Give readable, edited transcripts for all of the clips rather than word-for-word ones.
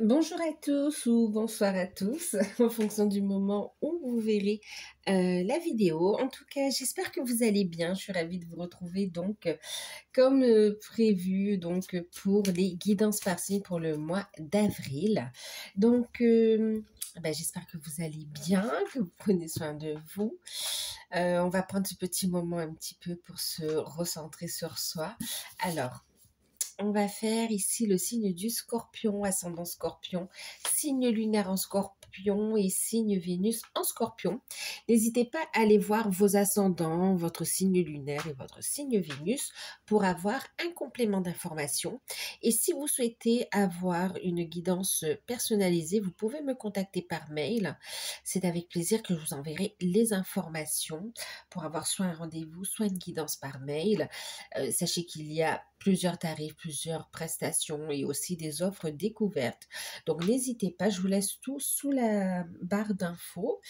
Bonjour à tous ou bonsoir à tous, en fonction du moment où vous verrez la vidéo. En tout cas, j'espère que vous allez bien. Je suis ravie de vous retrouver comme prévu pour les guidances par signe pour le mois d'avril. J'espère que vous allez bien, que vous prenez soin de vous. On va prendre ce petit moment un petit peu pour se recentrer sur soi. Alors, on va faire ici le signe du Scorpion, ascendant Scorpion, signe lunaire en Scorpion et signe Vénus en Scorpion. N'hésitez pas à aller voir vos ascendants, votre signe lunaire et votre signe Vénus pour avoir un complément d'information. Et si vous souhaitez avoir une guidance personnalisée, vous pouvez me contacter par mail. C'est avec plaisir que je vous enverrai les informations pour avoir soit un rendez-vous, soit une guidance par mail. Sachez qu'il y a plusieurs tarifs, plusieurs prestations et aussi des offres découvertes. Donc n'hésitez pas, je vous laisse tout sous la barre d'infos.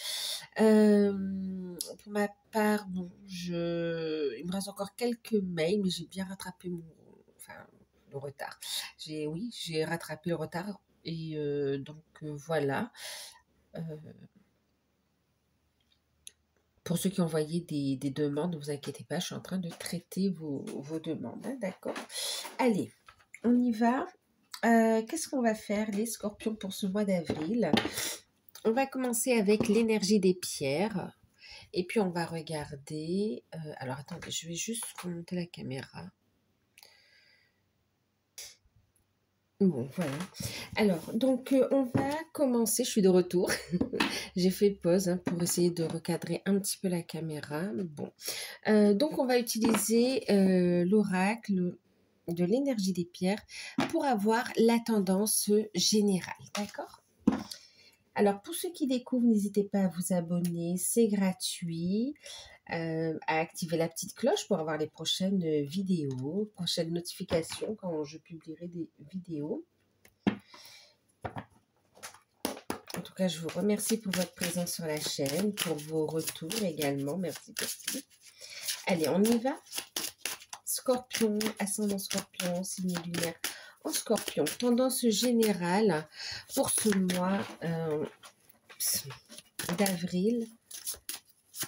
Pour ma part, il me reste encore quelques mails, mais j'ai bien rattrapé le retard. J'ai rattrapé le retard et voilà. Pour ceux qui ont envoyé des demandes, ne vous inquiétez pas, je suis en train de traiter vos demandes, hein, d'accord? Allez, on y va. Qu'est-ce qu'on va faire, les scorpions, pour ce mois d'avril? On va commencer avec l'énergie des pierres. Et puis, on va regarder... alors, attendez, je vais juste remonter la caméra. Bon, voilà. Alors, on va commencer. Je suis de retour. J'ai fait pause pour essayer de recadrer un petit peu la caméra. Bon. On va utiliser l'oracle de l'énergie des pierres pour avoir la tendance générale. D'accord? Alors, pour ceux qui découvrent, n'hésitez pas à vous abonner. C'est gratuit. À activer la petite cloche pour avoir les prochaines vidéos, prochaines notifications quand je publierai des vidéos. En tout cas, je vous remercie pour votre présence sur la chaîne, pour vos retours également. Merci beaucoup. Allez, on y va. Scorpion, ascendant Scorpion, signe lunaire en Scorpion. Tendance générale pour ce mois d'avril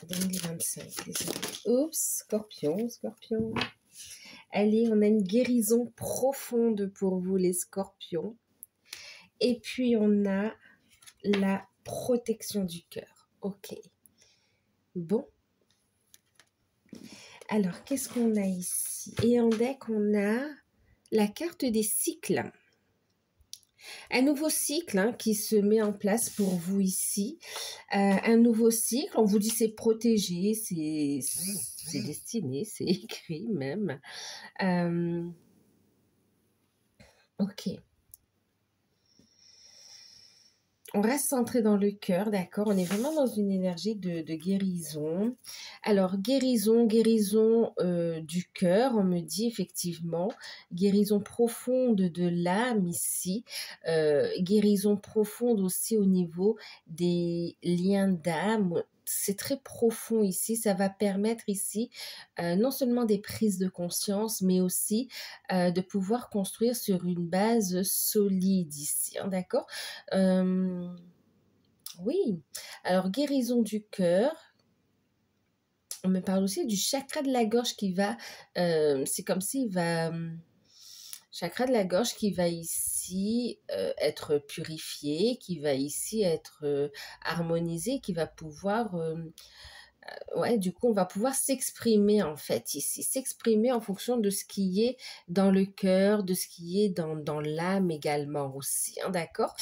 2025. Oups, Scorpion. Allez, on a une guérison profonde pour vous, les Scorpions. Et puis, on a la protection du cœur. Ok. Bon. Alors, qu'est-ce qu'on a ici? Et en deck, on a la carte des cycles. Un nouveau cycle qui se met en place pour vous ici. Un nouveau cycle, on vous dit c'est protégé, c'est destiné, c'est écrit même. Ok. On reste centré dans le cœur, d'accord? On est vraiment dans une énergie de guérison. Alors, guérison du cœur, on me dit effectivement. Guérison profonde de l'âme ici. Guérison profonde aussi au niveau des liens d'âme. C'est très profond ici. Ça va permettre ici non seulement des prises de conscience, mais aussi de pouvoir construire sur une base solide ici, hein, d'accord? Oui, alors guérison du cœur. On me parle aussi du chakra de la gorge qui va, c'est comme s'il va, chakra de la gorge qui va ici être purifié, qui va ici être harmonisé, qui va pouvoir ouais, du coup, on va pouvoir s'exprimer en fait ici, s'exprimer en fonction de ce qui est dans le cœur, de ce qui est dans l'âme également aussi, hein, d'accord?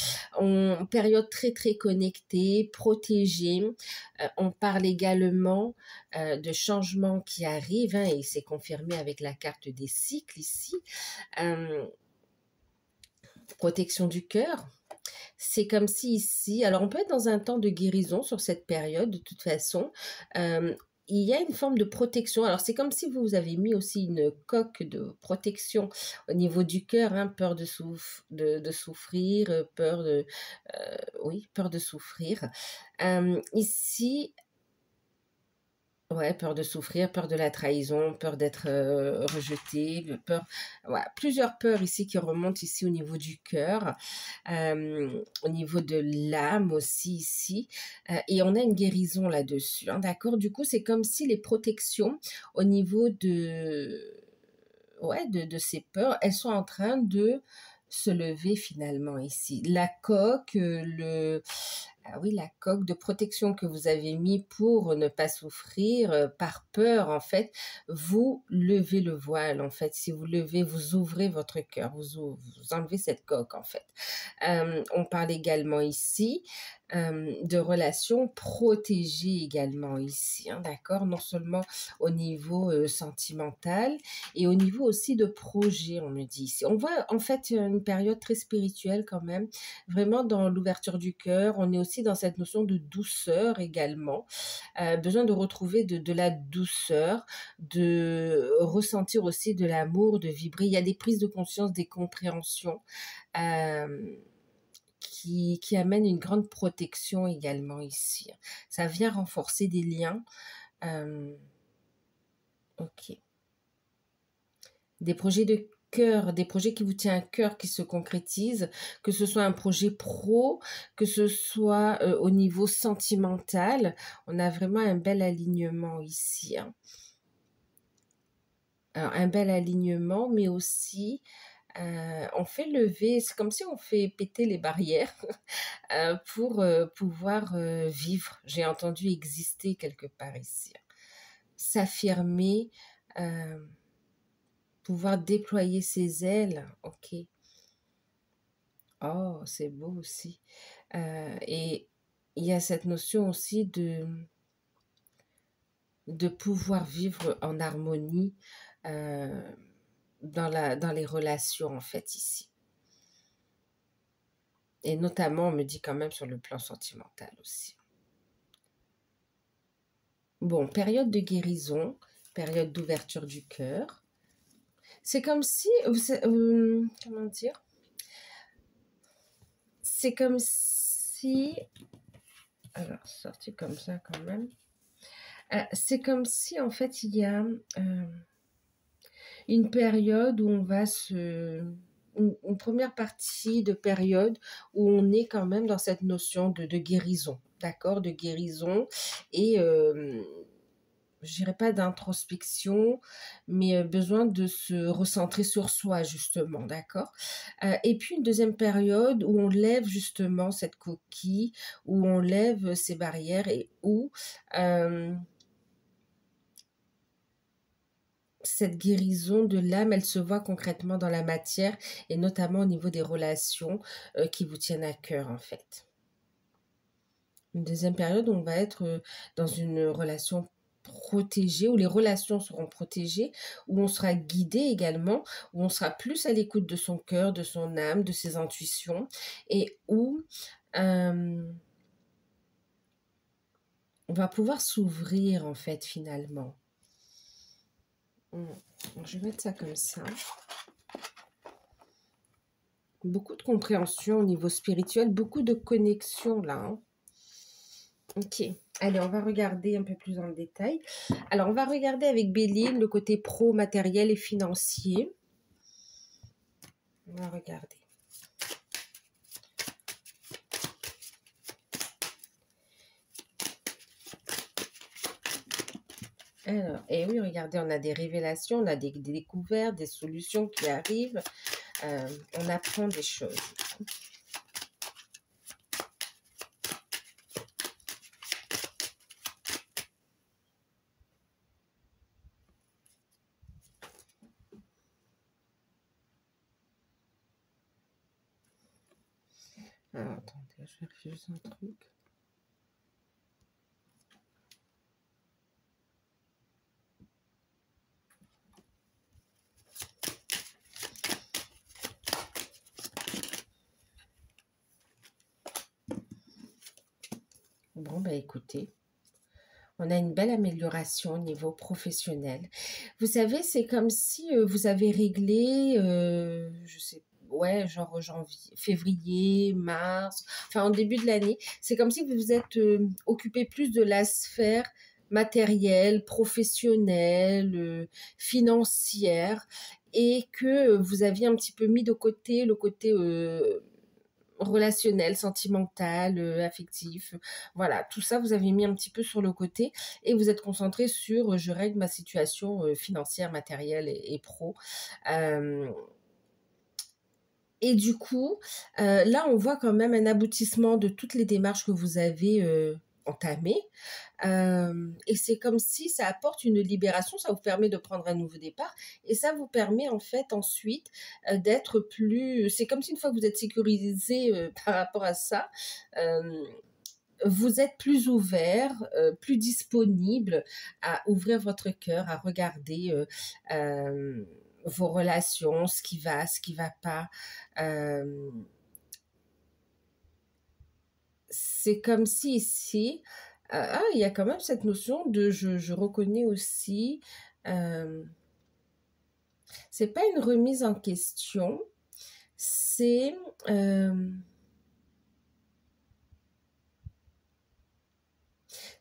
Période très très connectée, protégée. On parle également de changements qui arrivent, hein, et c'est confirmé avec la carte des cycles ici. Protection du cœur. C'est comme si ici, alors on peut être dans un temps de guérison sur cette période de toute façon. Il y a une forme de protection. Alors c'est comme si vous avez mis aussi une coque de protection au niveau du cœur, hein, peur de souffrir, peur de souffrir. Ici, Ouais, peur de souffrir, peur de la trahison, peur d'être rejeté, peur, voilà, plusieurs peurs ici qui remontent ici au niveau du cœur, au niveau de l'âme aussi ici, et on a une guérison là-dessus, hein, d'accord? Du coup, c'est comme si les protections au niveau ouais, de ces peurs, elles sont en train de se lever finalement ici. La coque, ah oui, la coque de protection que vous avez mis pour ne pas souffrir, par peur en fait, vous levez le voile en fait. Si vous levez, vous ouvrez votre cœur, vous enlevez cette coque en fait. On parle également ici de relations protégées également ici, hein, d'accord? Non seulement au niveau sentimental et au niveau aussi de projet, on me dit ici. On voit en fait une période très spirituelle quand même, vraiment dans l'ouverture du cœur. On est aussi dans cette notion de douceur également. Besoin de retrouver de la douceur, de ressentir aussi de l'amour, de vibrer. Il y a des prises de conscience, des compréhensions. Euh, qui amène une grande protection également ici. Ça vient renforcer des liens. Ok. Des projets de cœur, des projets qui vous tiennent à cœur, qui se concrétisent, que ce soit un projet pro, que ce soit au niveau sentimental. On a vraiment un bel alignement ici, hein. Alors, un bel alignement, mais aussi on fait lever, c'est comme si on fait péter les barrières pour pouvoir vivre. J'ai entendu exister quelque part ici. S'affirmer, euh, pouvoir déployer ses ailes. Ok. Oh, c'est beau aussi. Et il y a cette notion aussi de pouvoir vivre en harmonie euh, dans les relations, en fait, ici. Et notamment, on me dit quand même sur le plan sentimental aussi. Bon, période de guérison, période d'ouverture du cœur. C'est comme si, comment dire? C'est comme si, alors sorti comme ça quand même. C'est comme si en fait il y a une période où on va une première partie de période où on est quand même dans cette notion de guérison, d'accord, de guérison et je dirais pas d'introspection, mais besoin de se recentrer sur soi, justement, d'accord? Et puis une deuxième période où on lève justement cette coquille, où on lève ces barrières et où cette guérison de l'âme, elle se voit concrètement dans la matière et notamment au niveau des relations qui vous tiennent à cœur, en fait. Une deuxième période où on va être dans une relation protégée, où les relations seront protégées, où on sera guidé également, où on sera plus à l'écoute de son cœur, de son âme, de ses intuitions, et où on va pouvoir s'ouvrir en fait finalement. Je vais mettre ça comme ça. Beaucoup de compréhension au niveau spirituel, beaucoup de connexion là, hein. Ok, allez, on va regarder un peu plus dans le détail. Alors, on va regarder avec Béline le côté pro, matériel et financier. On va regarder. Alors, et oui, regardez, on a des révélations, on a des découvertes, des solutions qui arrivent. On apprend des choses. Alors, attendez, je vérifie juste un truc. Bon, bah écoutez, on a une belle amélioration au niveau professionnel. Vous savez, c'est comme si vous avez réglé, je sais, ouais, genre janvier, février, mars, enfin en début de l'année. C'est comme si vous vous êtes occupé plus de la sphère matérielle, professionnelle, financière, et que vous aviez un petit peu mis de côté le côté relationnel, sentimental, affectif. Voilà, tout ça, vous avez mis un petit peu sur le côté et vous êtes concentré sur je règle ma situation financière, matérielle et pro. Euh, et du coup, là, on voit quand même un aboutissement de toutes les démarches que vous avez entamées. Et c'est comme si ça apporte une libération, ça vous permet de prendre un nouveau départ et ça vous permet en fait ensuite d'être plus... C'est comme si une fois que vous êtes sécurisé par rapport à ça, euh, vous êtes plus ouvert, plus disponible à ouvrir votre cœur, à regarder vos relations, ce qui va pas. Euh, c'est comme si ici, il y a quand même cette notion de je reconnais aussi, euh, c'est pas une remise en question, c'est euh,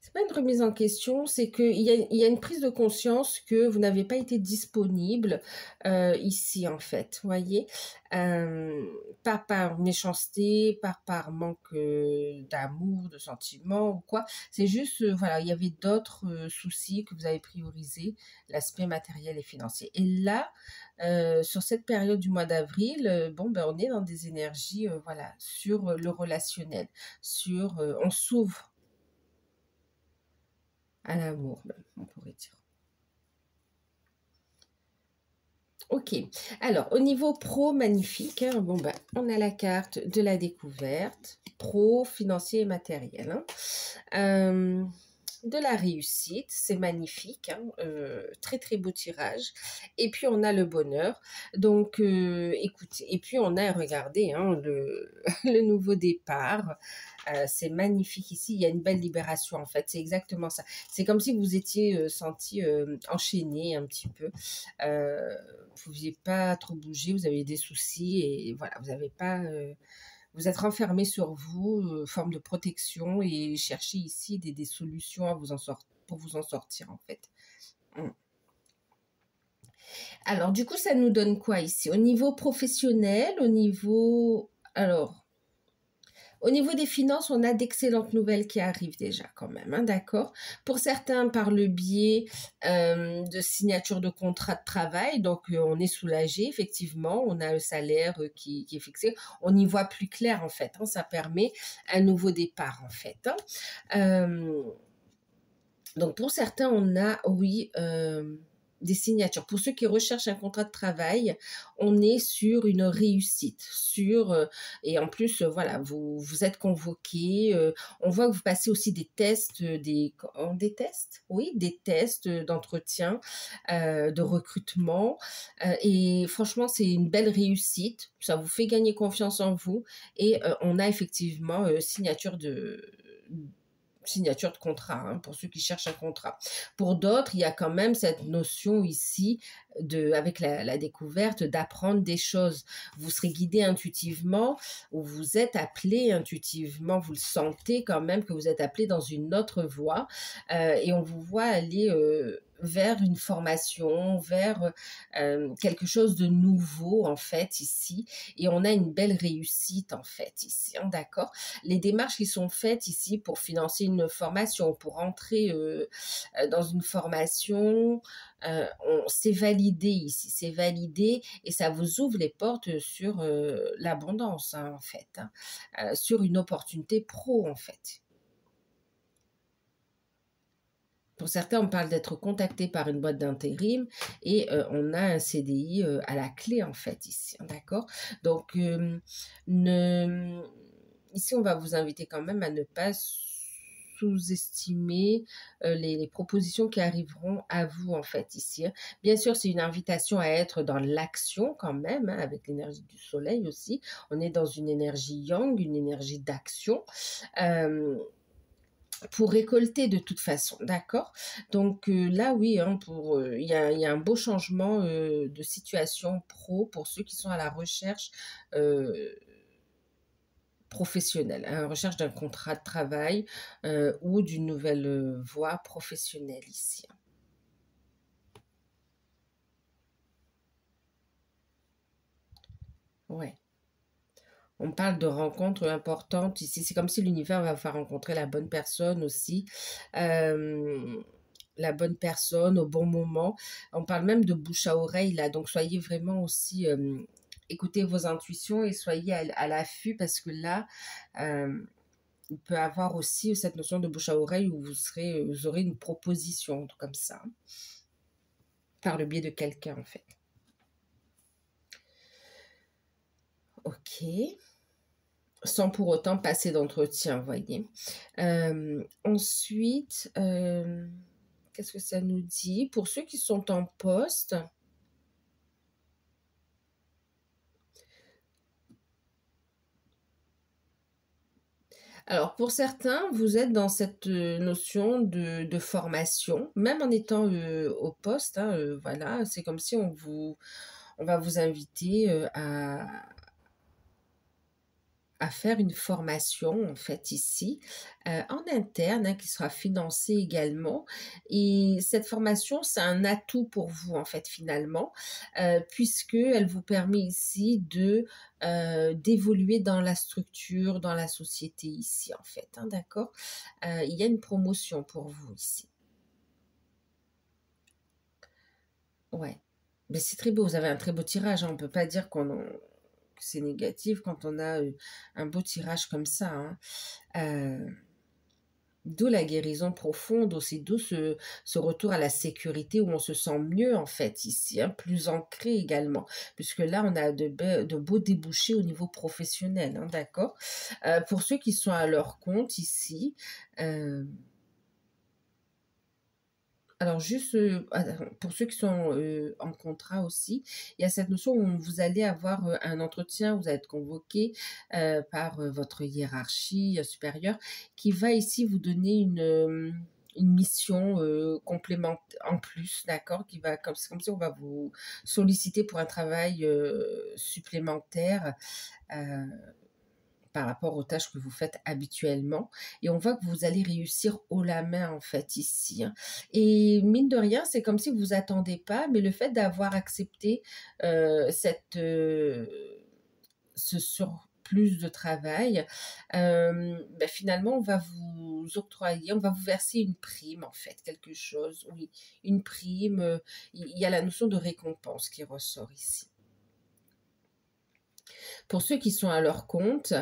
c'est pas une remise en question, c'est qu'il y a une prise de conscience que vous n'avez pas été disponible ici, en fait, voyez, euh, pas par méchanceté, pas par manque d'amour, de sentiments ou quoi, c'est juste, voilà, il y avait d'autres soucis que vous avez priorisés, l'aspect matériel et financier. Et là, sur cette période du mois d'avril, bon, ben, on est dans des énergies, voilà, sur le relationnel, sur, on s'ouvre à l'amour, même, on pourrait dire. Ok, alors au niveau pro, magnifique, hein, bon ben, on a la carte de la découverte, pro, financier et matériel. Hein. Euh, de la réussite, c'est magnifique, hein, très très beau tirage. Et puis on a le bonheur, donc écoutez, et puis on a, regardez, hein, le nouveau départ, c'est magnifique ici, il y a une belle libération en fait, c'est exactement ça. C'est comme si vous étiez senti enchaîné un petit peu, vous ne pouviez pas trop bouger, vous avez des soucis et voilà, vous n'avez pas... vous êtes renfermé sur vous, forme de protection, et cherchez ici des solutions à pour vous en sortir en fait. Alors du coup, ça nous donne quoi ici? Au niveau professionnel, au niveau... Alors, au niveau des finances, on a d'excellentes nouvelles qui arrivent déjà quand même, hein, d'accord? Pour certains, par le biais de signature de contrat de travail, donc on est soulagé, effectivement, on a un salaire qui est fixé, on y voit plus clair en fait, hein, ça permet un nouveau départ en fait. Hein. Donc pour certains, on a, oui, des signatures. Pour ceux qui recherchent un contrat de travail, on est sur une réussite, et en plus, voilà, vous êtes convoqué. On voit que vous passez aussi des tests, des tests, oui, des tests d'entretien, de recrutement. Et franchement, c'est une belle réussite. Ça vous fait gagner confiance en vous. Et on a effectivement signature de contrat, hein, pour ceux qui cherchent un contrat. Pour d'autres, il y a quand même cette notion ici, avec la découverte, d'apprendre des choses. Vous serez guidé intuitivement, ou vous êtes appelé intuitivement, vous le sentez quand même que vous êtes appelé dans une autre voie, et on vous voit aller vers une formation, vers quelque chose de nouveau en fait ici, et on a une belle réussite en fait ici, hein, d'accord? Les démarches qui sont faites ici pour financer une formation, pour entrer dans une formation, c'est validé ici, c'est validé, et ça vous ouvre les portes sur l'abondance, hein, en fait, hein, sur une opportunité pro en fait. Pour certains, on parle d'être contacté par une boîte d'intérim, et on a un CDI à la clé en fait ici, hein, d'accord? Donc, ici, on va vous inviter quand même à ne pas sous-estimer les propositions qui arriveront à vous en fait ici. Hein. Bien sûr, c'est une invitation à être dans l'action quand même, hein, avec l'énergie du soleil aussi. On est dans une énergie yang, une énergie d'action. Pour récolter de toute façon, d'accord? Donc là, oui, hein, il y a un beau changement de situation pro pour ceux qui sont à la recherche professionnel, hein, recherche d'un contrat de travail ou d'une nouvelle voie professionnelle ici. Ouais. On parle de rencontres importantes ici. C'est comme si l'univers va vous faire rencontrer la bonne personne aussi. Euh, la bonne personne au bon moment. On parle même de bouche à oreille là. Donc soyez vraiment aussi, écoutez vos intuitions et soyez à l'affût parce que là, euh, il peut avoir aussi cette notion de bouche à oreille où vous aurez une proposition comme ça, par le biais de quelqu'un en fait. Ok. Sans pour autant passer d'entretien, vous voyez. Ensuite, qu'est-ce que ça nous dit? Pour ceux qui sont en poste, alors pour certains, vous êtes dans cette notion de formation, même en étant au poste, hein, voilà, c'est comme si on va vous inviter à faire une formation en fait ici en interne hein, qui sera financée également et cette formation c'est un atout pour vous en fait finalement puisque elle vous permet ici de d'évoluer dans la structure dans la société ici en fait hein, d'accord. Il y a une promotion pour vous ici. Ouais, mais c'est très beau, vous avez un très beau tirage hein. On peut pas dire que c'est négatif quand on a un beau tirage comme ça hein. Euh, D'où la guérison profonde, aussi d'où ce retour à la sécurité où on se sent mieux en fait ici, hein, plus ancré également, puisque là on a de beaux débouchés au niveau professionnel, hein, d'accord. Pour ceux qui sont à leur compte ici, euh, alors juste pour ceux qui sont en contrat aussi, il y a cette notion où vous allez avoir un entretien, vous allez être convoqué par votre hiérarchie supérieure qui va ici vous donner une mission complémentaire en plus, d'accord, qui va c'est comme si on va vous solliciter pour un travail supplémentaire. euh, par rapport aux tâches que vous faites habituellement. Et on voit que vous allez réussir haut la main, en fait, ici, hein. Et mine de rien, c'est comme si vous vous attendez pas, mais le fait d'avoir accepté ce surplus de travail, finalement, on va vous octroyer, on va vous verser une prime, en fait, quelque chose, oui, une prime. Il y a la notion de récompense qui ressort ici. Pour ceux qui sont à leur compte,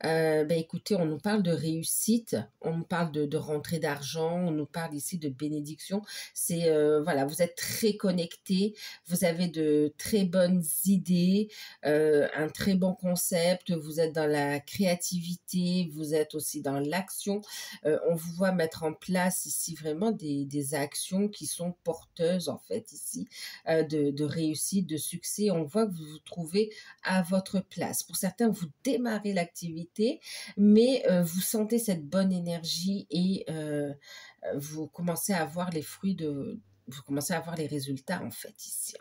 écoutez, on nous parle de réussite, on nous parle de rentrée d'argent, on nous parle ici de bénédiction. C'est voilà, vous êtes très connectés, vous avez de très bonnes idées, un très bon concept, vous êtes dans la créativité, vous êtes aussi dans l'action. On vous voit mettre en place ici vraiment des actions qui sont porteuses en fait ici de réussite, de succès. On voit que vous vous trouvez à votre place. Pour certains, vous démarrez l'activité, mais vous sentez cette bonne énergie et vous commencez à avoir les fruits vous commencez à avoir les résultats en fait ici.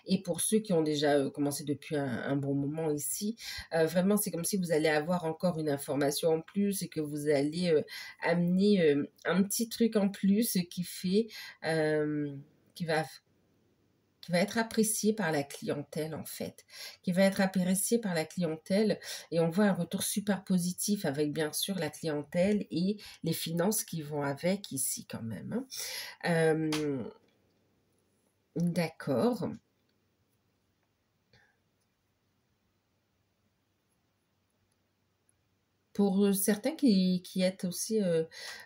Et pour ceux qui ont déjà commencé depuis un bon moment ici, vraiment c'est comme si vous allez avoir encore une information en plus et que vous allez amener un petit truc en plus qui fait, qui va être apprécié par la clientèle en fait, qui va être apprécié par la clientèle et on voit un retour super positif avec bien sûr la clientèle et les finances qui vont avec ici quand même, hein. D'accord. Pour certains qui êtes aussi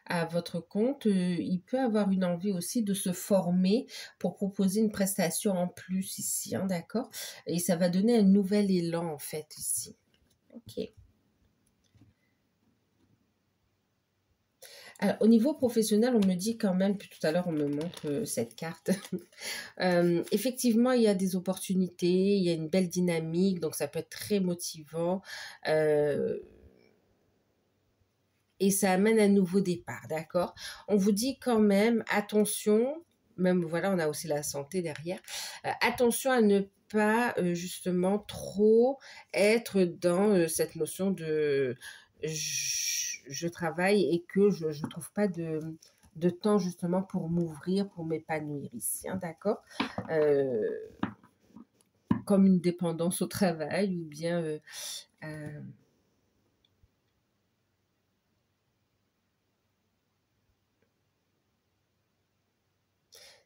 à votre compte, il peut avoir une envie aussi de se former pour proposer une prestation en plus ici, hein, d'accord? Et ça va donner un nouvel élan en fait ici. Ok. Alors, au niveau professionnel, on me dit quand même, puis tout à l'heure on me montre cette carte. Effectivement, il y a des opportunités, il y a une belle dynamique, donc ça peut être très motivant. Et ça amène un nouveau départ, d'accord? On vous dit quand même, attention, même voilà, on a aussi la santé derrière, attention à ne pas justement trop être dans cette notion je travaille et que je ne trouve pas de temps justement pour m'ouvrir, pour m'épanouir ici, hein, d'accord? Comme une dépendance au travail ou bien euh,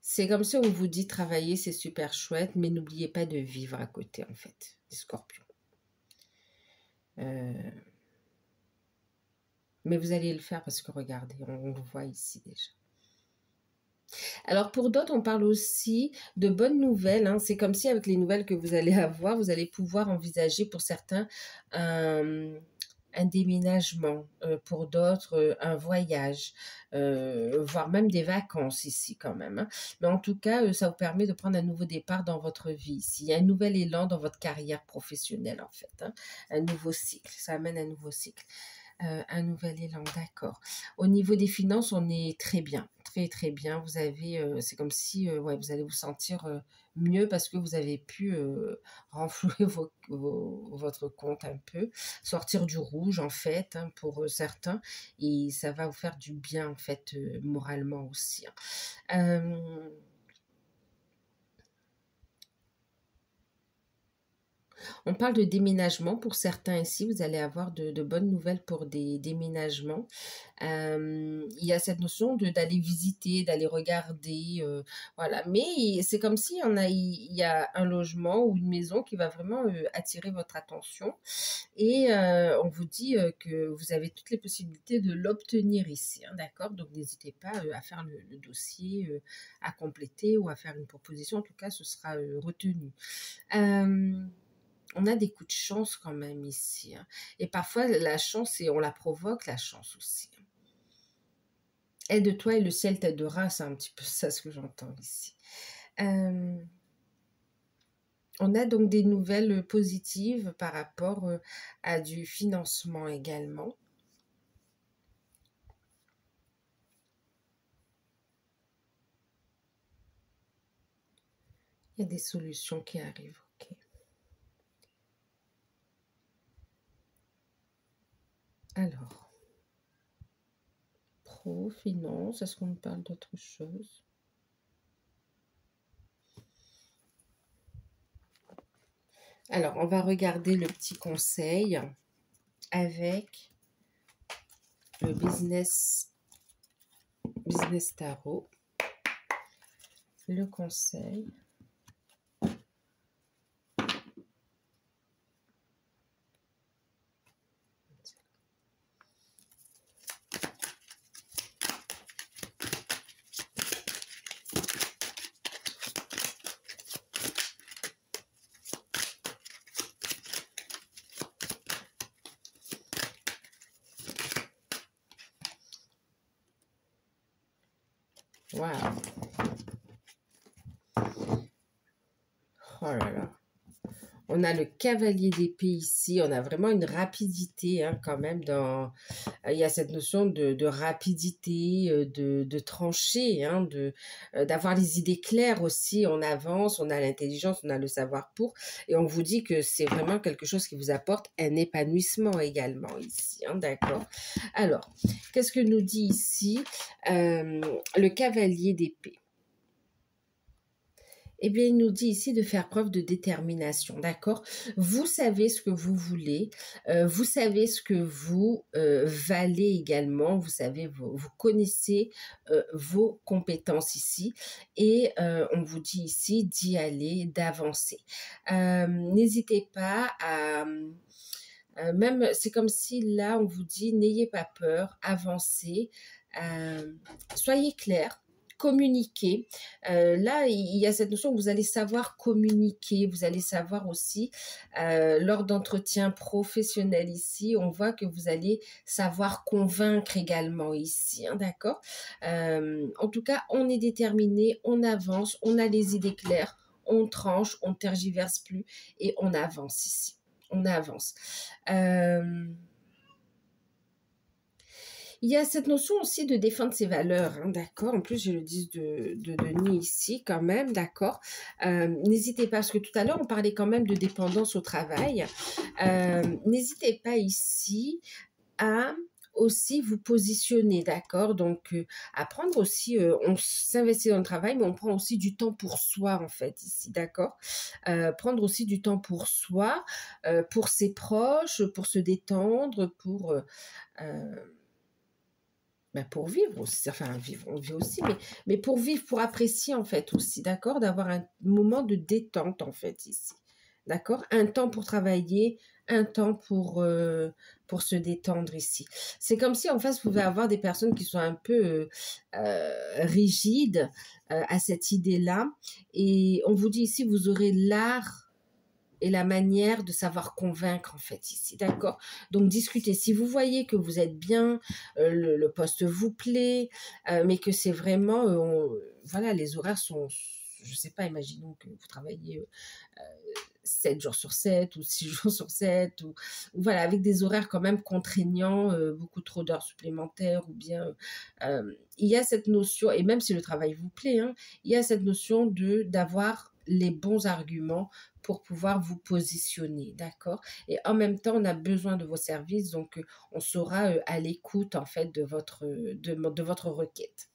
c'est comme si on vous dit travailler, c'est super chouette, mais n'oubliez pas de vivre à côté, en fait, les scorpions. Euh, mais vous allez le faire parce que regardez, on le voit ici déjà. Alors pour d'autres, on parle aussi de bonnes nouvelles, hein. C'est comme si avec les nouvelles que vous allez avoir, vous allez pouvoir envisager pour certains un déménagement, pour d'autres un voyage, voire même des vacances ici quand même, hein. Mais en tout cas, ça vous permet de prendre un nouveau départ dans votre vie ici. Il y a un nouvel élan dans votre carrière professionnelle en fait, hein. Un nouveau cycle, ça amène un nouveau cycle. Un nouvel élan, d'accord. Au niveau des finances, on est très bien, très très bien. Vous avez, c'est comme si, ouais, vous allez vous sentir mieux parce que vous avez pu renflouer votre compte un peu, sortir du rouge en fait, hein, pour certains, et ça va vous faire du bien en fait, moralement aussi, hein. On parle de déménagement pour certains ici. Vous allez avoir de bonnes nouvelles pour des déménagements. Il y a cette notion d'aller visiter, d'aller regarder, voilà. Mais c'est comme si il y a un logement ou une maison qui va vraiment attirer votre attention. Et on vous dit que vous avez toutes les possibilités de l'obtenir ici, hein, d'accord? Donc n'hésitez pas à faire le dossier, à compléter ou à faire une proposition. En tout cas, ce sera retenu. On a des coups de chance quand même ici, hein. Et parfois, la chance, on la provoque, la chance aussi, hein. Aide-toi et le ciel t'aidera, c'est un petit peu ça ce que j'entends ici. On a donc des nouvelles positives par rapport à du financement également. Il y a des solutions qui arrivent, ok. Alors, pro, finance, est-ce qu'on nous parle d'autre chose? Alors, on va regarder le petit conseil avec le business tarot. Le conseil. Wow. Oh là là. On a le cavalier d'épée ici. On a vraiment une rapidité, hein, quand même. Il y a cette notion de rapidité, de trancher, hein, d'avoir les idées claires aussi. On avance, on a l'intelligence, on a le savoir pour. Et on vous dit que c'est vraiment quelque chose qui vous apporte un épanouissement également ici, hein, d'accord? Alors, qu'est-ce que nous dit ici le cavalier d'épée? Eh bien, il nous dit ici de faire preuve de détermination, d'accord? Vous savez ce que vous voulez, vous savez ce que vous valez également, vous savez, vous connaissez vos compétences ici, et on vous dit ici d'y aller, d'avancer. N'hésitez pas à... même, c'est comme si là, on vous dit, n'ayez pas peur, avancez, soyez clair, communiquer. Là, il y a cette notion que vous allez savoir communiquer, vous allez savoir aussi, lors d'entretiens professionnels ici, on voit que vous allez savoir convaincre également ici, hein, d'accord? En tout cas, on est déterminé, on avance, on a les idées claires, on tranche, on ne tergiverse plus et on avance ici. On avance. Il y a cette notion aussi de défendre ses valeurs, hein, d'accord? En plus, j'ai le 10 de Denis ici quand même, d'accord? N'hésitez pas, parce que tout à l'heure, on parlait quand même de dépendance au travail. N'hésitez pas ici à aussi vous positionner, d'accord? Donc, à prendre aussi, on s'investit dans le travail, mais on prend aussi du temps pour soi, en fait, ici, d'accord? Prendre aussi du temps pour ses proches, pour se détendre, pour vivre aussi, enfin vivre, on vit aussi, mais pour vivre, pour apprécier en fait aussi, d'accord? D'avoir un moment de détente en fait ici, d'accord? Un temps pour travailler, un temps pour se détendre ici. C'est comme si en fait, vous pouvez avoir des personnes qui sont un peu rigides à cette idée-là, et on vous dit ici, vous aurez l'art et la manière de savoir convaincre en fait ici, d'accord? Donc discutez. Si vous voyez que vous êtes bien, le poste vous plaît, mais que c'est vraiment, voilà, les horaires sont, je sais pas, imaginons que vous travaillez 7 jours sur 7 ou 6 jours sur 7, ou voilà, avec des horaires quand même contraignants, beaucoup trop d'heures supplémentaires, ou bien il y a cette notion, et même si le travail vous plaît, hein, il y a cette notion d'avoir les bons arguments pour pouvoir vous positionner, d'accord? Et en même temps, on a besoin de vos services, donc on sera à l'écoute en fait de votre requête.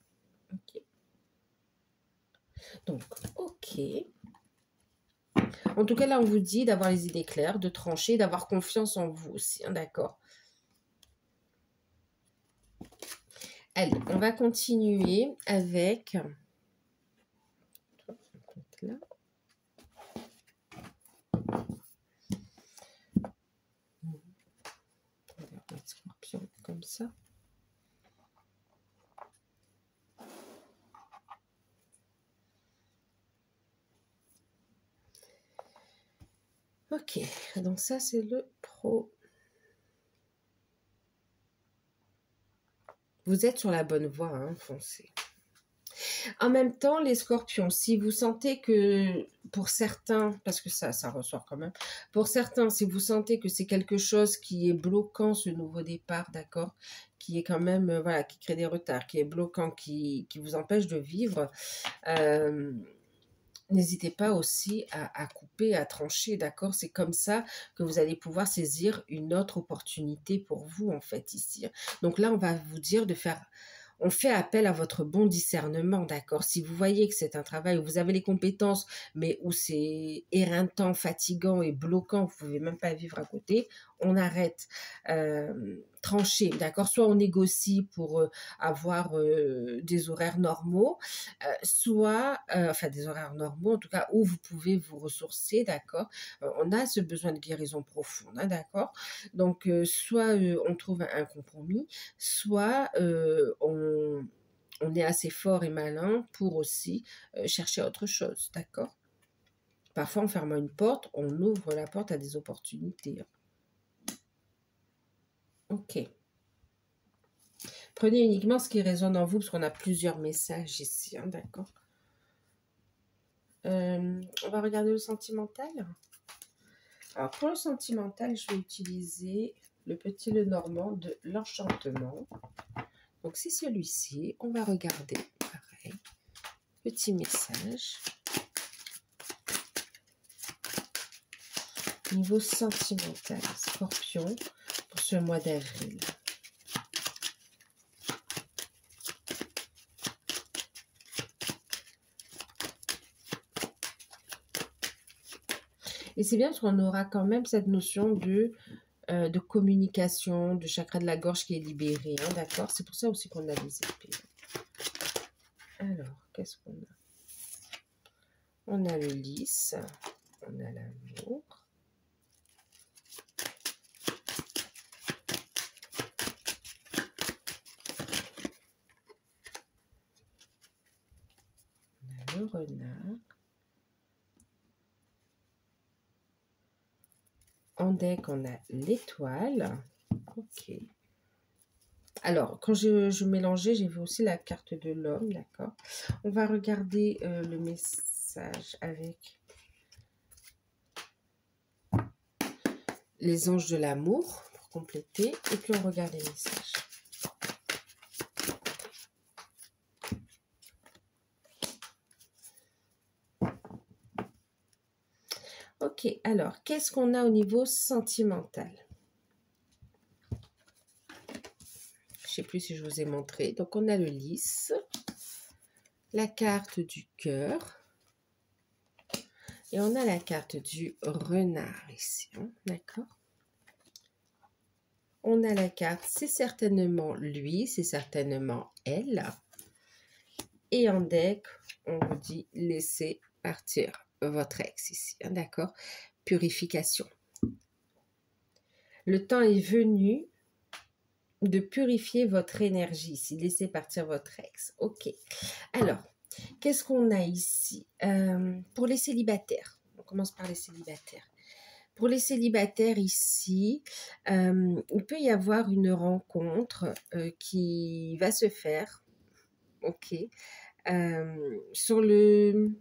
Ok. Donc, ok. En tout cas, là, on vous dit d'avoir les idées claires, de trancher, d'avoir confiance en vous aussi, hein, d'accord? Allez, on va continuer avec... Là. On va mettre Scorpion comme ça. Ok, donc ça, c'est le pro. Vous êtes sur la bonne voie, hein, foncez. En même temps, les scorpions, si vous sentez que, pour certains, parce que ça ressort quand même, pour certains, si vous sentez que c'est quelque chose qui est bloquant, ce nouveau départ, d'accord, qui est quand même, voilà, qui crée des retards, qui est bloquant, qui vous empêche de vivre, n'hésitez pas aussi à couper, à trancher, d'accord? C'est comme ça que vous allez pouvoir saisir une autre opportunité pour vous, en fait, ici. Donc là, on va vous dire de faire... On fait appel à votre bon discernement, d'accord? Si vous voyez que c'est un travail où vous avez les compétences, mais où c'est éreintant, fatigant et bloquant, vous ne pouvez même pas vivre à côté, on arrête. Trancher, d'accord? Soit on négocie pour avoir des horaires normaux, soit, enfin des horaires normaux en tout cas, où vous pouvez vous ressourcer, d'accord? On a ce besoin de guérison profonde, hein, d'accord? Donc, soit on trouve un compromis, soit on est assez fort et malin pour aussi chercher autre chose, d'accord? Parfois, en fermant une porte, on ouvre la porte à des opportunités. Ok. Prenez uniquement ce qui résonne en vous, parce qu'on a plusieurs messages ici, hein, d'accord? On va regarder le sentimental. Alors, pour le sentimental, je vais utiliser le petit Lenormand de l'Enchantement. Donc, c'est celui-ci. On va regarder, pareil, petit message. Niveau sentimental, Scorpion, pour ce mois d'avril. Et c'est bien parce qu'on aura quand même cette notion de communication, de chakra de la gorge qui est libéré, hein, d'accord? C'est pour ça aussi qu'on a les épées. Alors, qu'est-ce qu'on a? On a le lys, on a l'amour. On a le renard. En deck, on a l'étoile. Ok. Alors, quand je mélangeais, j'ai vu aussi la carte de l'homme, d'accord? On va regarder le message avec les anges de l'amour pour compléter. Et puis, on regarde les messages. Ok, alors, qu'est-ce qu'on a au niveau sentimental? Je ne sais plus si je vous ai montré. Donc, on a le lys, la carte du cœur et on a la carte du renard ici. Hein, d'accord? On a la carte, c'est certainement lui, c'est certainement elle. Et en deck, on vous dit laissez partir votre ex ici. Hein, d'accord? Purification. Le temps est venu de purifier votre énergie ici. Laissez partir votre ex. Ok. Alors, qu'est-ce qu'on a ici? Pour les célibataires. On commence par les célibataires. Pour les célibataires ici, il peut y avoir une rencontre qui va se faire. Ok. Sur le...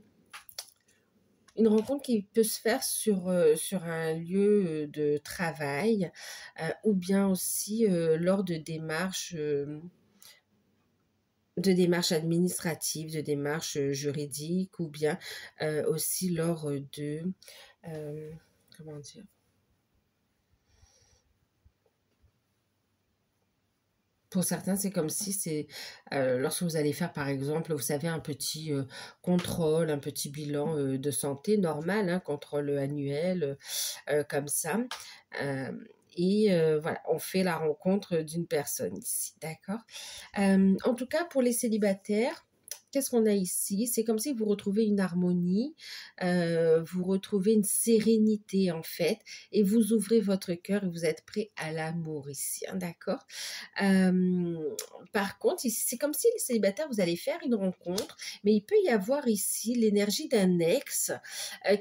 Une rencontre qui peut se faire sur un lieu de travail ou bien aussi lors de démarches administratives, de démarches juridiques ou bien aussi lors de... comment dire? Pour certains, c'est comme si c'est lorsque vous allez faire, par exemple, vous savez, un petit contrôle, un petit bilan de santé normal, hein, contrôle annuel, comme ça. Et voilà, on fait la rencontre d'une personne ici, d'accord? En tout cas, pour les célibataires, qu'est-ce qu'on a ici? C'est comme si vous retrouvez une harmonie, vous retrouvez une sérénité en fait, et vous ouvrez votre cœur et vous êtes prêt à l'amour ici, hein, d'accord? Par contre, c'est comme si les célibataires, vous allez faire une rencontre, mais il peut y avoir ici l'énergie d'un ex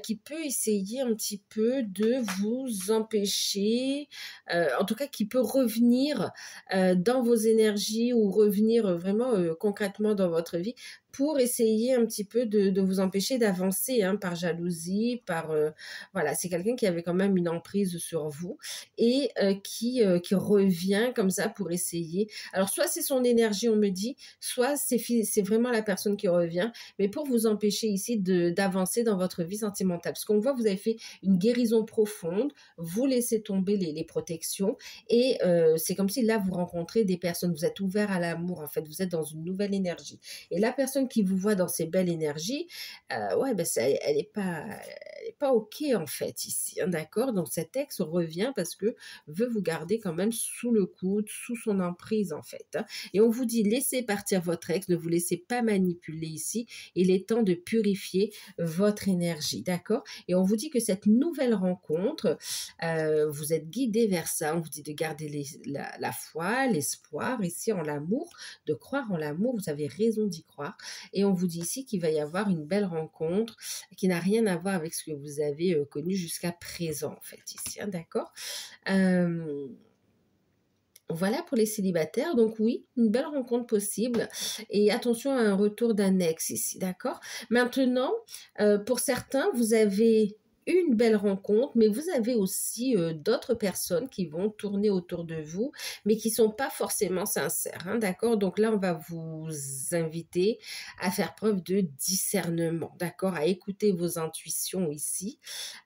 qui peut essayer un petit peu de vous empêcher, en tout cas qui peut revenir dans vos énergies ou revenir vraiment concrètement dans votre vie pour essayer un petit peu de vous empêcher d'avancer, hein, par jalousie, par... voilà, c'est quelqu'un qui avait quand même une emprise sur vous et qui revient comme ça pour essayer. Alors, soit c'est son énergie, on me dit, soit c'est vraiment la personne qui revient, mais pour vous empêcher ici d'avancer dans votre vie sentimentale. Parce qu'on voit, vous avez fait une guérison profonde, vous laissez tomber les protections et c'est comme si là, vous rencontrez des personnes, vous êtes ouvert à l'amour, en fait, vous êtes dans une nouvelle énergie. Et la personne qui vous voit dans ces belles énergies, ouais, ben elle n'est pas OK en fait ici, hein, d'accord? Donc cet ex revient parce que veut vous garder quand même sous le coude, sous son emprise en fait. Hein. Et on vous dit laissez partir votre ex, ne vous laissez pas manipuler ici. Il est temps de purifier votre énergie, d'accord? Et on vous dit que cette nouvelle rencontre, vous êtes guidé vers ça. On vous dit de garder la foi, l'espoir ici en l'amour, de croire en l'amour. Vous avez raison d'y croire. Et on vous dit ici qu'il va y avoir une belle rencontre qui n'a rien à voir avec ce que vous avez connu jusqu'à présent, en fait, ici, hein, d'accord? Voilà pour les célibataires. Donc oui, une belle rencontre possible. Et attention à un retour d'un ex ici, d'accord? Maintenant, pour certains, vous avez une belle rencontre, mais vous avez aussi d'autres personnes qui vont tourner autour de vous, mais qui ne sont pas forcément sincères, hein, d'accord? Donc là, on va vous inviter à faire preuve de discernement, d'accord? À écouter vos intuitions ici.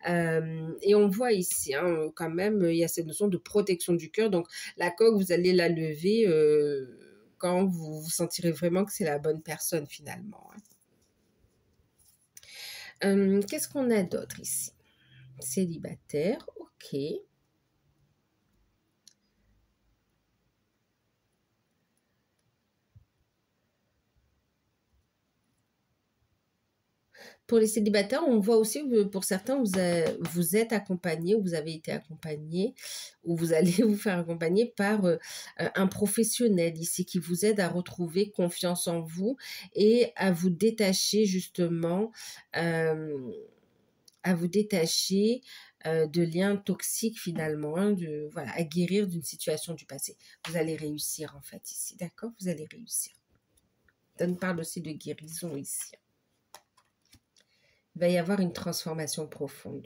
Et on voit ici, hein, quand même, il y a cette notion de protection du cœur. Donc la coque, vous allez la lever quand vous sentirez vraiment que c'est la bonne personne finalement. Hein. Qu'est-ce qu'on a d'autre ici? Célibataire, ok. Pour les célibataires, on voit aussi que pour certains, vous êtes accompagné ou vous avez été accompagné ou vous allez vous faire accompagner par un professionnel ici qui vous aide à retrouver confiance en vous et à vous détacher justement, de liens toxiques finalement, hein, voilà, à guérir d'une situation du passé. Vous allez réussir en fait ici, d'accord? Vous allez réussir. On parle aussi de guérison ici. Il va y avoir une transformation profonde.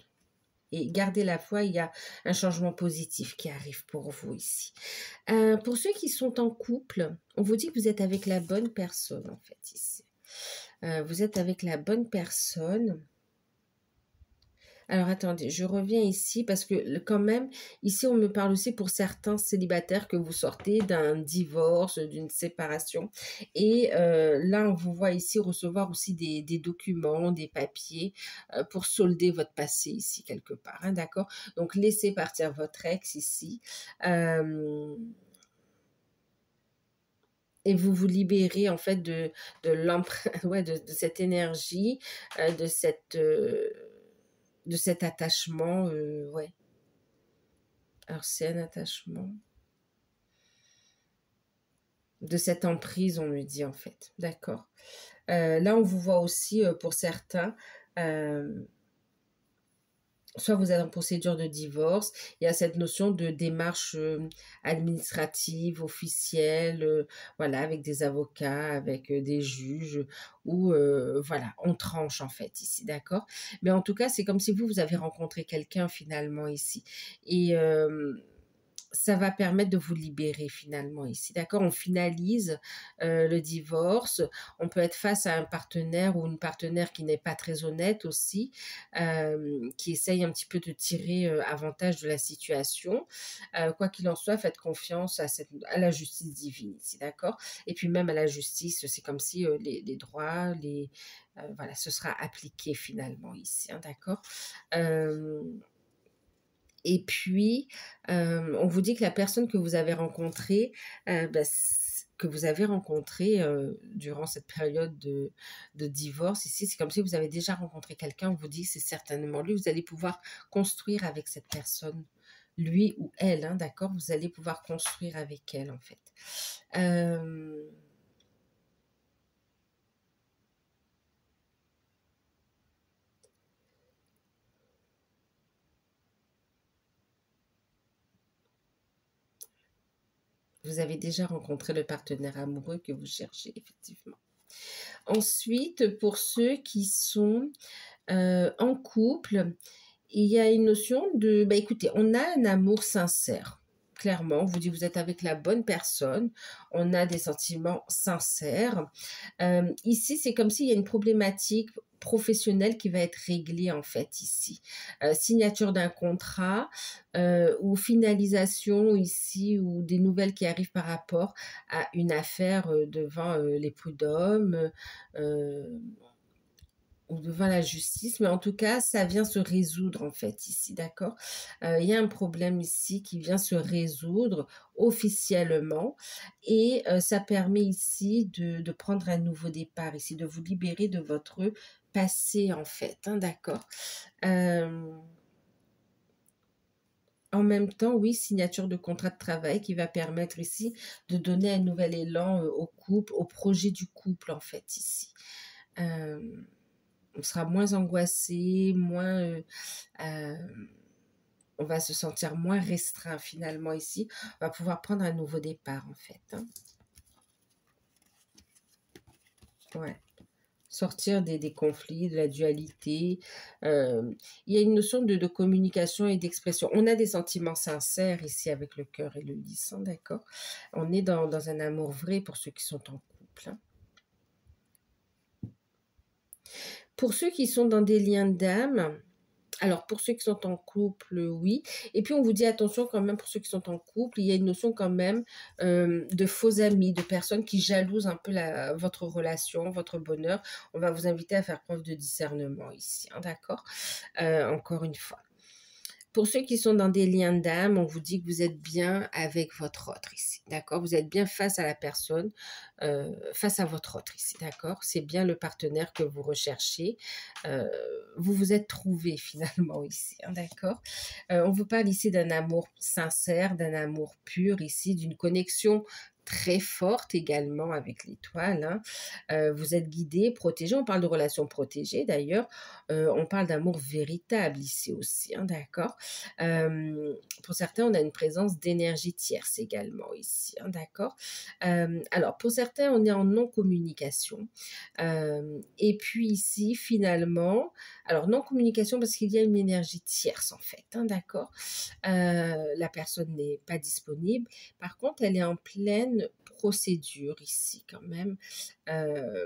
Et gardez la foi, il y a un changement positif qui arrive pour vous ici. Pour ceux qui sont en couple, on vous dit que vous êtes avec la bonne personne en fait ici. Vous êtes avec la bonne personne. Alors attendez, je reviens ici parce que quand même, ici on me parle aussi pour certains célibataires que vous sortez d'un divorce, d'une séparation. Et là, on vous voit ici recevoir aussi des documents, des papiers pour solder votre passé ici quelque part. Hein, d'accord? Donc laissez partir votre ex ici. Euh, et vous vous libérez en fait de l'empreinte, ouais, de cette énergie, euh, de cette... euh, de cet attachement, ouais. Alors, c'est un attachement. De cette emprise, on me dit en fait. D'accord. Là, on vous voit aussi pour certains, euh, soit vous êtes en procédure de divorce, il y a cette notion de démarche administrative, officielle, voilà, avec des avocats, avec des juges, où voilà, on tranche en fait ici, d'accord? Mais en tout cas, c'est comme si vous avez rencontré quelqu'un finalement ici. Et ça va permettre de vous libérer finalement ici, d'accord? On finalise le divorce. On peut être face à un partenaire ou une partenaire qui n'est pas très honnête aussi, qui essaye un petit peu de tirer avantage de la situation. Quoi qu'il en soit, faites confiance à la justice divine ici, d'accord? Et puis même à la justice, c'est comme si les droits, voilà, ce sera appliqué finalement ici, hein, d'accord? Euh, et puis, on vous dit que la personne que vous avez rencontrée, que vous avez rencontrée durant cette période de divorce, ici, c'est comme si vous avez déjà rencontré quelqu'un, on vous dit que c'est certainement lui, vous allez pouvoir construire avec cette personne, lui ou elle, hein, d'accord? Vous allez pouvoir construire avec elle, en fait. Euh, vous avez déjà rencontré le partenaire amoureux que vous cherchez, effectivement. Ensuite, pour ceux qui sont en couple, il y a une notion de, bah écoutez, on a un amour sincère. Clairement, on vous dit vous êtes avec la bonne personne, on a des sentiments sincères. Ici, c'est comme s'il y a une problématique professionnelle qui va être réglée en fait ici. Signature d'un contrat ou finalisation ici ou des nouvelles qui arrivent par rapport à une affaire devant les prud'hommes. Euh, ou devant la justice, mais en tout cas, ça vient se résoudre en fait ici, d'accord? Il y a un problème ici qui vient se résoudre officiellement et ça permet ici de prendre un nouveau départ ici, de vous libérer de votre passé en fait, hein, d'accord? Euh, En même temps, oui, signature de contrat de travail qui va permettre ici de donner un nouvel élan au couple, au projet du couple en fait ici. Euh, on sera moins angoissé, moins, euh, on va se sentir moins restreint finalement ici. On va pouvoir prendre un nouveau départ en fait, hein. Ouais. Sortir des conflits, de la dualité. Il y a une notion de communication et d'expression. On a des sentiments sincères ici avec le cœur et le lys, hein, d'accord? On est dans un amour vrai pour ceux qui sont en couple, hein. Pour ceux qui sont dans des liens d'âme, alors, pour ceux qui sont en couple, oui. Et puis, on vous dit attention quand même, pour ceux qui sont en couple, il y a une notion quand même de faux amis, de personnes qui jalousent un peu votre relation, votre bonheur. On va vous inviter à faire preuve de discernement ici, hein, d'accord? Encore une fois. Pour ceux qui sont dans des liens d'âme, on vous dit que vous êtes bien avec votre autre ici, d'accord? Vous êtes bien face à la personne, face à votre autre ici, d'accord? C'est bien le partenaire que vous recherchez. Euh, vous vous êtes trouvé finalement ici, hein, d'accord? On vous parle ici d'un amour sincère, d'un amour pur ici, d'une connexion très forte également avec l'étoile, hein. Vous êtes guidé, protégé. On parle de relations protégées d'ailleurs. On parle d'amour véritable ici aussi, hein, d'accord? Pour certains, on a une présence d'énergie tierce également ici, hein, d'accord? Alors, pour certains, on est en non-communication. Et puis ici, finalement, alors non-communication parce qu'il y a une énergie tierce en fait, hein, d'accord? La personne n'est pas disponible. Par contre, elle est en pleine procédure ici quand même. Euh,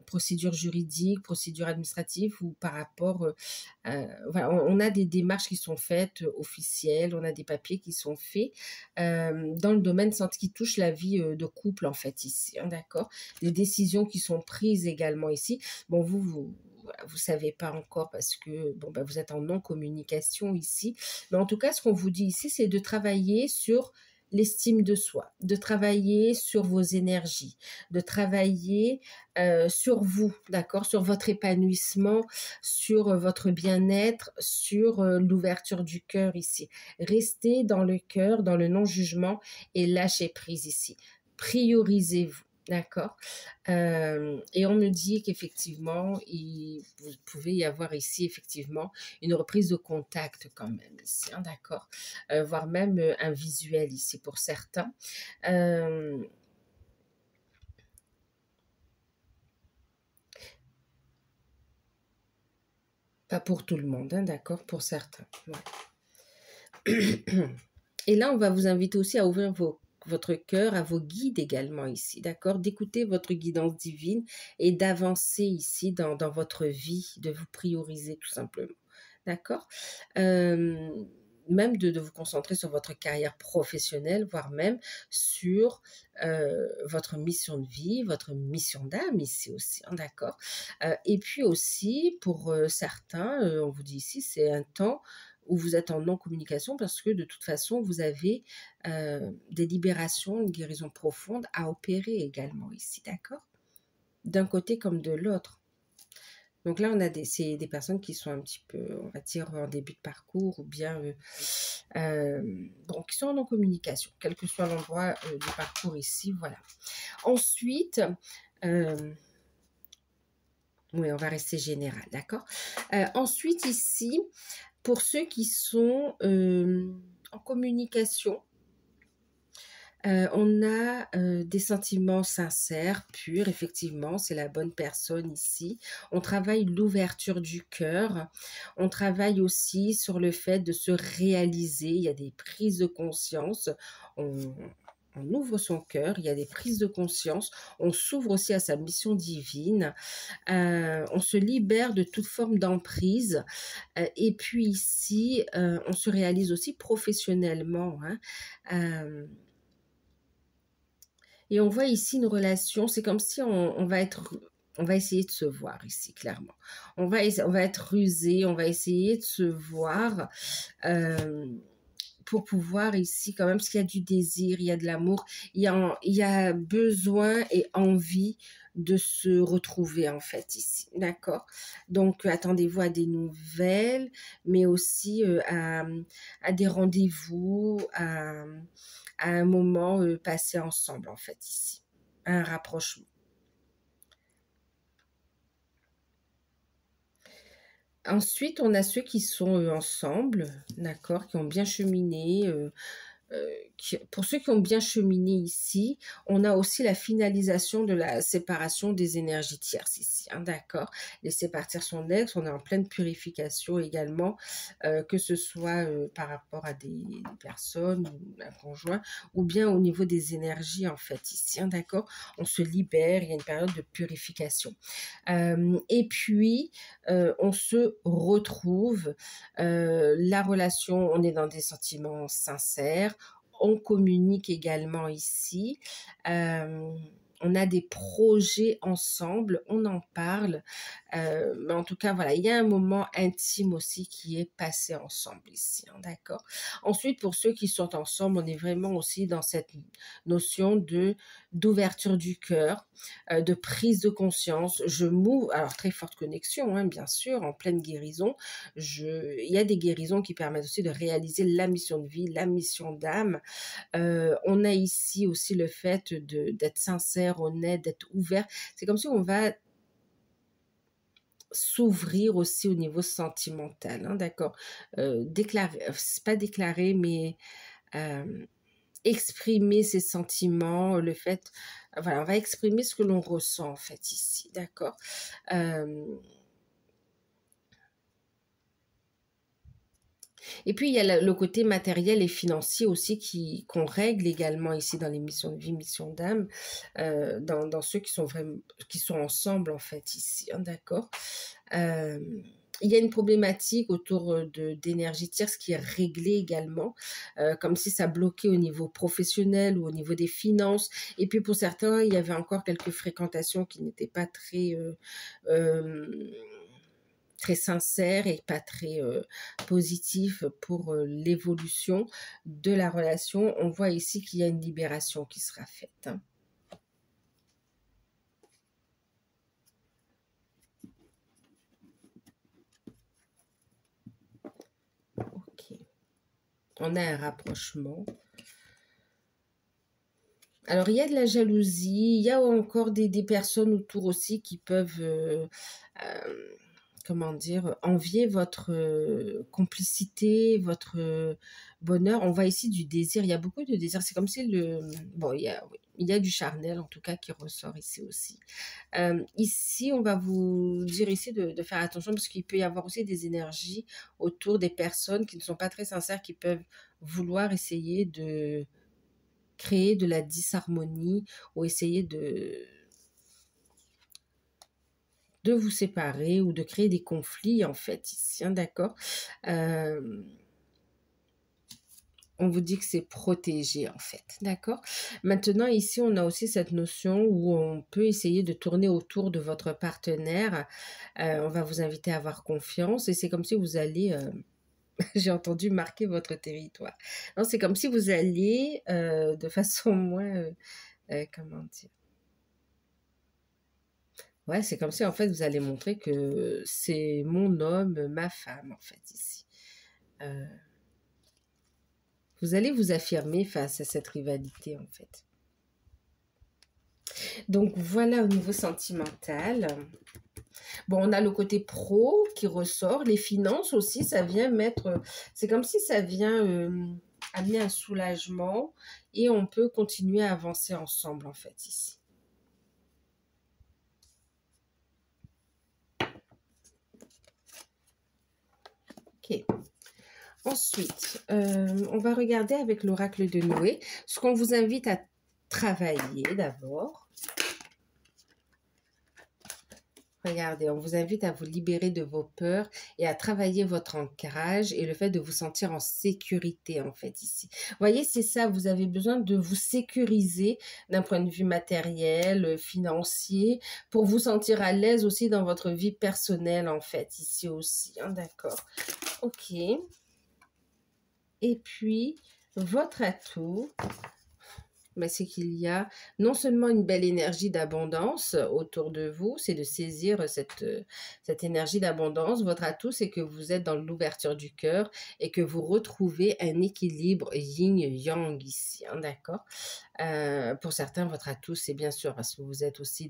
procédure juridique, procédure administrative ou par rapport, voilà, on a des démarches qui sont faites officielles, on a des papiers qui sont faits dans le domaine santé qui touche la vie de couple en fait ici, hein, d'accord? Des décisions qui sont prises également ici. Bon, voilà, vous savez pas encore parce que bon, bah, vous êtes en non-communication ici. Mais en tout cas, ce qu'on vous dit ici, c'est de travailler sur l'estime de soi, de travailler sur vos énergies, de travailler sur vous, d'accord, sur votre épanouissement, sur votre bien-être, sur l'ouverture du cœur ici. Restez dans le cœur, dans le non-jugement et lâchez prise ici. Priorisez-vous. D'accord. Et on me dit qu'effectivement, vous pouvez y avoir ici, effectivement, une reprise de contact quand même ici, hein, d'accord. Voire même un visuel ici pour certains. Pas pour tout le monde, hein, d'accord, pour certains. Ouais. Et là, on va vous inviter aussi à ouvrir votre cœur à vos guides également ici, d'accord? D'écouter votre guidance divine et d'avancer ici dans votre vie, de vous prioriser tout simplement, d'accord? Même de vous concentrer sur votre carrière professionnelle, voire même sur votre mission de vie, votre mission d'âme ici aussi, hein, d'accord? Et puis aussi, pour certains, on vous dit ici, c'est un temps où vous êtes en non-communication parce que de toute façon, vous avez des libérations, une guérison profonde à opérer également ici, d'accord? D'un côté comme de l'autre. Donc là, c'est des personnes qui sont un petit peu, on va dire, en début de parcours ou bien bon, qui sont en non-communication, quel que soit l'endroit du parcours ici, voilà. Ensuite, oui, on va rester général, d'accord? Ensuite, ici, pour ceux qui sont en communication, on a des sentiments sincères, purs, effectivement, c'est la bonne personne ici. On travaille l'ouverture du cœur. On travaille aussi sur le fait de se réaliser. Il y a des prises de conscience. On ouvre son cœur, il y a des prises de conscience. On s'ouvre aussi à sa mission divine. On se libère de toute forme d'emprise. Et puis ici, on se réalise aussi professionnellement, hein. Et on voit ici une relation, c'est comme si on va essayer de se voir ici, clairement. On va être rusé, on va essayer de se voir pour pouvoir ici, quand même, parce qu'il y a du désir, il y a de l'amour, il y a besoin et envie de se retrouver, en fait, ici. D'accord? Donc, attendez-vous à des nouvelles, mais aussi à des rendez-vous, à un moment passé ensemble, en fait, ici. Un rapprochement. Ensuite, on a ceux qui sont ensemble, d'accord, qui ont bien cheminé, pour ceux qui ont bien cheminé ici, on a aussi la finalisation de la séparation des énergies tierces ici, hein, d'accord. Laisser partir son ex, on est en pleine purification également, que ce soit par rapport à des personnes, ou un conjoint, ou bien au niveau des énergies en fait ici, hein, d'accord. On se libère, il y a une période de purification. Et puis, on se retrouve, la relation, on est dans des sentiments sincères, on communique également ici. On a des projets ensemble, on en parle. Mais en tout cas, voilà, il y a un moment intime aussi qui est passé ensemble ici, hein, d'accord? Ensuite, pour ceux qui sont ensemble, on est vraiment aussi dans cette notion d'ouverture du cœur, de prise de conscience. Je m'ouvre, alors très forte connexion, hein, bien sûr, en pleine guérison. Il y a des guérisons qui permettent aussi de réaliser la mission de vie, la mission d'âme. On a ici aussi le fait d'être sincère, honnête, d'être ouvert. C'est comme si on va s'ouvrir aussi au niveau sentimental, hein, d'accord. C'est pas déclarer, mais exprimer ses sentiments, le fait, voilà, on va exprimer ce que l'on ressent en fait ici, d'accord. Et puis, il y a le côté matériel et financier aussi qu'on règle également ici dans les missions de vie, missions d'âme, dans ceux qui sont vraiment, qui sont ensemble en fait ici, hein, d'accord. Euh, il y a une problématique autour d'énergie tierce qui est réglée également, comme si ça bloquait au niveau professionnel ou au niveau des finances. Et puis pour certains, il y avait encore quelques fréquentations qui n'étaient pas très sincères et pas très positifs pour l'évolution de la relation. On voit ici qu'il y a une libération qui sera faite, hein. Ok. On a un rapprochement. Alors, il y a de la jalousie, il y a encore des personnes autour aussi qui peuvent, comment dire, envier votre complicité, votre bonheur. On voit ici du désir, il y a beaucoup de désir. C'est comme si bon, oui, il y a du charnel en tout cas qui ressort ici aussi. Ici, on va vous dire ici de faire attention parce qu'il peut y avoir aussi des énergies autour des personnes qui ne sont pas très sincères, qui peuvent vouloir essayer de créer de la disharmonie ou essayer de vous séparer ou de créer des conflits en fait ici, hein, d'accord. On vous dit que c'est protégé en fait, d'accord. Maintenant ici on a aussi cette notion où on peut essayer de tourner autour de votre partenaire. On va vous inviter à avoir confiance et c'est comme si vous allez j'ai entendu marquer votre territoire. Non, c'est comme si vous alliez de façon moins comment dire. Ouais, c'est comme si en fait vous allez montrer que c'est mon homme, ma femme en fait ici. Euh, vous allez vous affirmer face à cette rivalité en fait. Donc voilà au niveau sentimental. Bon, on a le côté pro qui ressort, les finances aussi, ça vient mettre, c'est comme si ça vient amener un soulagement et on peut continuer à avancer ensemble en fait ici. Ok. Ensuite, on va regarder avec l'oracle de Noé ce qu'on vous invite à travailler d'abord. Regardez, on vous invite à vous libérer de vos peurs et à travailler votre ancrage et le fait de vous sentir en sécurité en fait ici. Vous voyez, c'est ça, vous avez besoin de vous sécuriser d'un point de vue matériel, financier, pour vous sentir à l'aise aussi dans votre vie personnelle en fait ici aussi, hein, d'accord. Ok. Et puis, votre atout, c'est qu'il y a non seulement une belle énergie d'abondance autour de vous, c'est de saisir cette énergie d'abondance. Votre atout, c'est que vous êtes dans l'ouverture du cœur et que vous retrouvez un équilibre yin-yang ici, hein, d'accord. Pour certains, votre atout, c'est bien sûr parce que vous êtes aussi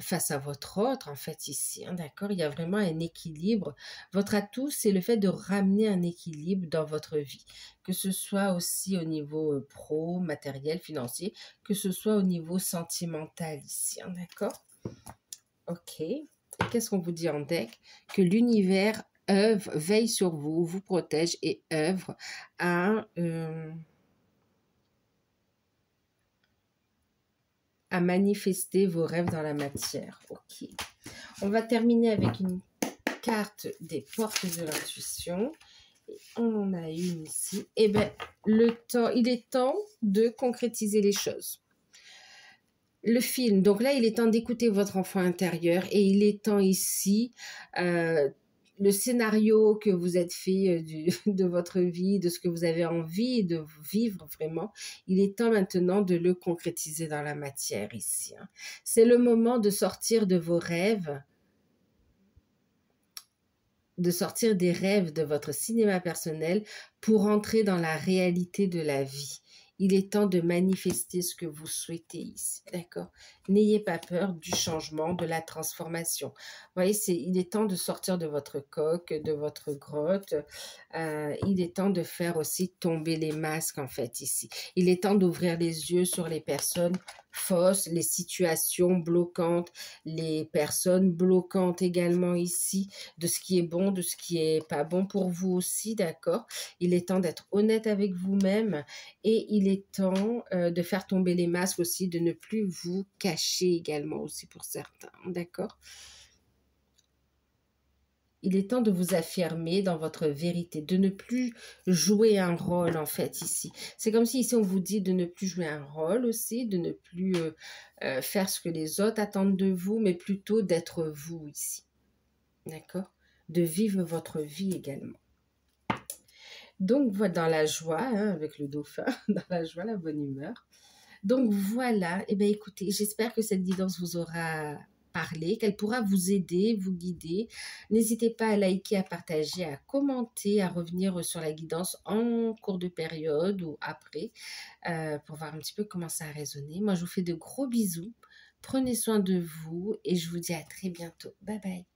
face à votre autre, en fait, ici, hein, d'accord. Il y a vraiment un équilibre. Votre atout, c'est le fait de ramener un équilibre dans votre vie, que ce soit aussi au niveau pro, matériel, financier, que ce soit au niveau sentimental ici, hein, d'accord. Ok. Et qu'est-ce qu'on vous dit en deck? Que l'univers veille sur vous, vous protège et œuvre à manifester vos rêves dans la matière. Ok. On va terminer avec une carte des portes de l'intuition. On en a une ici. Eh bien, il est temps de concrétiser les choses. Le film, donc là, il est temps d'écouter votre enfant intérieur et il est temps ici, le scénario que vous êtes fait de votre vie, de ce que vous avez envie de vivre vraiment, il est temps maintenant de le concrétiser dans la matière ici, hein. C'est le moment de sortir de vos rêves, de sortir des rêves de votre cinéma personnel pour entrer dans la réalité de la vie. Il est temps de manifester ce que vous souhaitez ici, d'accord? N'ayez pas peur du changement, de la transformation. Vous voyez, il est temps de sortir de votre coque, de votre grotte. Il est temps de faire aussi tomber les masques, en fait, ici. Il est temps d'ouvrir les yeux sur les personnes fausses, les situations bloquantes, les personnes bloquantes également ici, de ce qui est bon, de ce qui est pas bon pour vous aussi, d'accord? Il est temps d'être honnête avec vous-même et il est temps de faire tomber les masques aussi, de ne plus vous cacher également aussi pour certains, d'accord? Il est temps de vous affirmer dans votre vérité, de ne plus jouer un rôle en fait ici. C'est comme si ici on vous dit de ne plus jouer un rôle aussi, de ne plus faire ce que les autres attendent de vous, mais plutôt d'être vous ici. D'accord? De vivre votre vie également. Donc voilà, dans la joie, hein, avec le dauphin, dans la joie, la bonne humeur. Donc voilà, et bien écoutez, j'espère que cette guidance vous aura parlé, qu'elle pourra vous aider, vous guider. N'hésitez pas à liker, à partager, à commenter, à revenir sur la guidance en cours de période ou après, pour voir un petit peu comment ça a résonné. Moi, je vous fais de gros bisous. Prenez soin de vous et je vous dis à très bientôt. Bye bye.